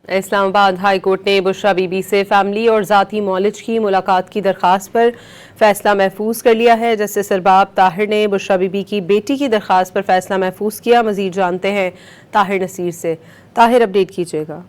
Islamabad high court ने बुशरा बीबी से family और ज़ाती मौलिज की मुलाकात की दरख्वास्त पर फैसला महफूज कर लिया है। जस्टिस अरबाब ताहिर ने बुशरा बीबी की बेटी की दरख्वास्त पर फैसला महफूज किया। मजीद जानते हैं ताहिर नसीर से। ताहिर, अपडेट कीजिएगा।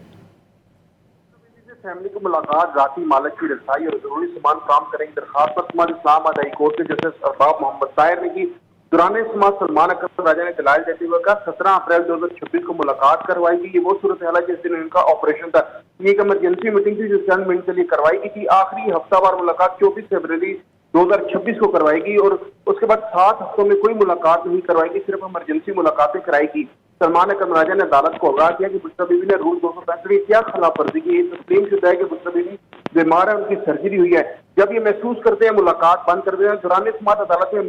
फैमिली की मुलाकात, जाती मालिक की रसाई और जरूरी सामान काम करने की दरखास्त पर समाज इस्लामाबाद हाई कोर्ट के जस्टिस अरबाब मोहम्मद ताहिर ने की। दुराने समाज सलमान अकरम राजा ने दलाल देते हुए कहा 17 अप्रैल 2026 को मुलाकात करवाई गई। ये वो सूरत हाल है जिस दिन इनका ऑपरेशन था। ये एक इमरजेंसी मीटिंग थी जो चंद मिनट के लिए करवाई गई थी। आखिरी हफ्तावार मुलाकात 24 फरवरी 2026 को करवाएगी और उसके बाद 7 हफ्तों में कोई मुलाकात नहीं करवाएगी, सिर्फ इमरजेंसी मुलाकातें कराएगी। सलमान अकरम राजा ने अदालत को आगाह किया कि बुशरा बीबी ने रूल 265 की क्या खिलाफ वर्जी की। तस्लीम शुदा है कि बुशरा बीबी बीमार है, उनकी सर्जरी हुई है। जब ये महसूस करते हैं मुलाकात बंद कर देते हैं। दुराने समात अदालत में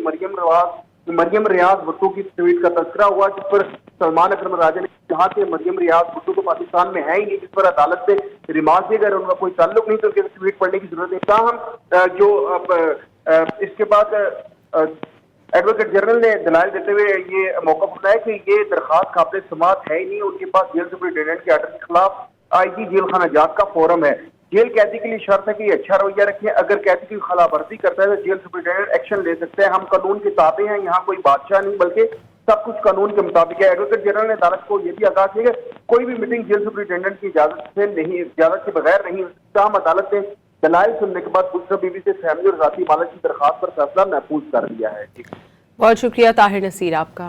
मरियम रियाज भुट्टो की ट्वीट का तस्करा हुआ, जिस पर सलमान अकरम राजा ने कहा कि मरियम रियाज भुट्टो तो पाकिस्तान में है ही नहीं, जिस पर अदालत से रिमांड दिया गया, उनका कोई ताल्लुक नहीं, तो उनके ट्वीट पढ़ने की जरूरत नहीं। ताहम जो इसके बाद एडवोकेट जनरल ने दलाल देते हुए ये मौका उठाया कि ये दरखास्त काबिल समात है ही नहीं। उनके पास जेल सुप्रिंटेंडेंट के आर्डर के खिलाफ आईजी जेल खाना जात का फोरम है। जेल कैदी के लिए शर्त है कि अच्छा रवैया रखें। अगर कैदी की खिलाफवर्जी करता है तो जेल सुप्रिंटेंडेंट एक्शन ले सकते हैं। हम कानून के ताबे हैं, यहाँ कोई बादशाह नहीं बल्कि सब कुछ कानून के मुताबिक है। एडवोकेट जनरल ने अदालत को यह भी आगाह किया कि कोई भी मीटिंग जेल सुप्रिंटेंडेंट की इजाजत के बगैर नहीं। हम अदालत ने दलाइल सुनने के बाद बुशरा बीबी से फैमिली और जाती मालिक की दरखास्त पर फैसला महफूज कर लिया है। बहुत शुक्रिया ताहिर नसीर आपका।